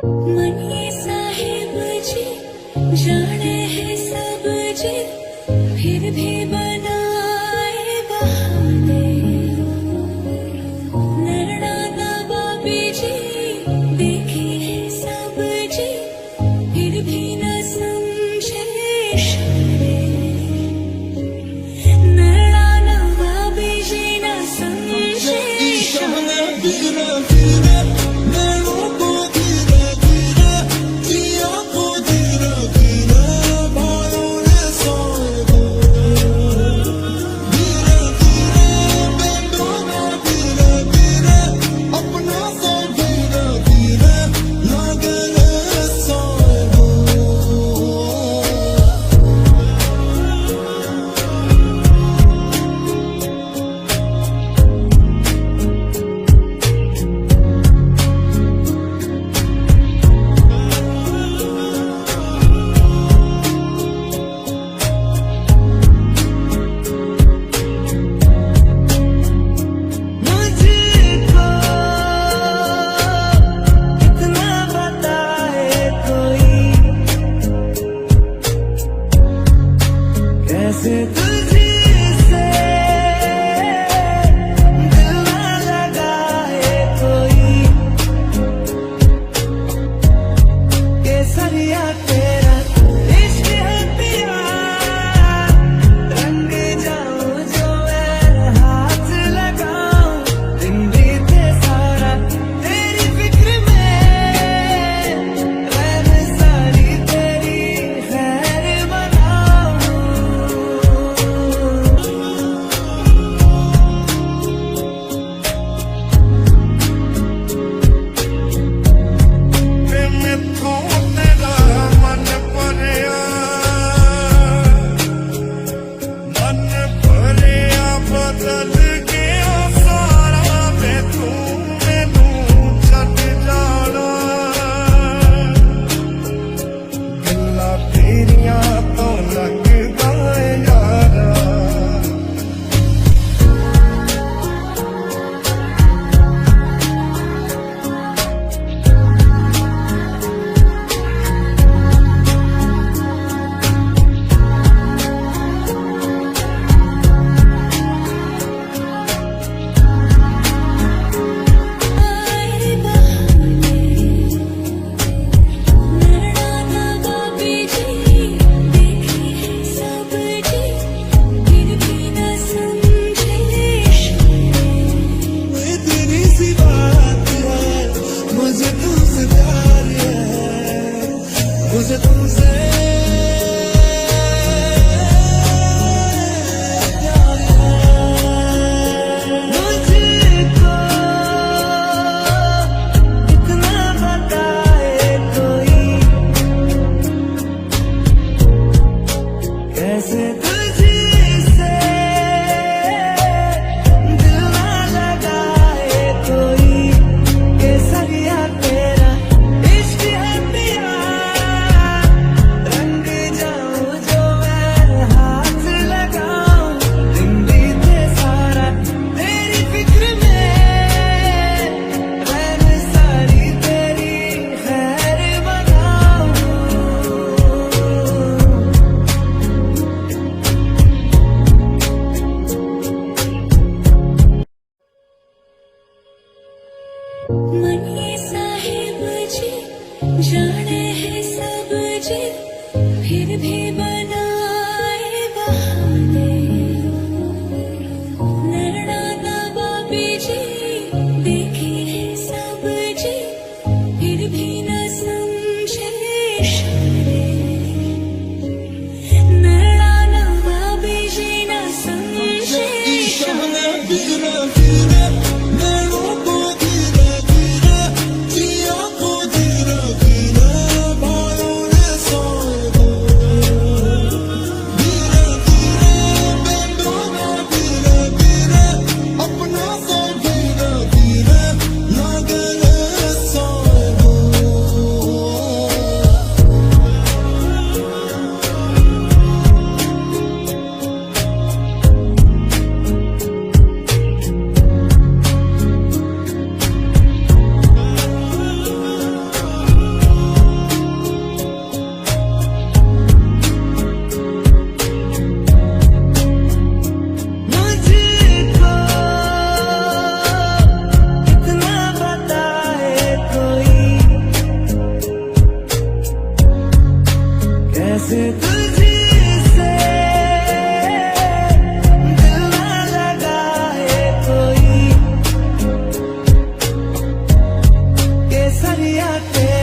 मनिए साहिब जी जाने है सब जी, फिर भी बनाए बहाने। नैना नवाबी जी देखी है सब जी, फिर भी न समझे इशारे। नैना नवाबी जी न समझे इशारे। मुझे तुमसे प्यार है। मुझको इतना बताए कोई, कैसे तुझसे दिल ना लगाए कोई। केसरिया तेरा इश्क है पिया, रंग जाऊं जो मैं हाथ लगाऊं। दिन बीते सारा तेरी फिक्र में, रैन सारी तेरी खैर बनाऊं। मनिए साहिब जी जाने है सब जी, फिर भी बनाए बहाने। नैना नवाबी जी देखी है सब जी, फिर भी न समझे इशारे। नैना नवाबी जी न समझे इशारे। आते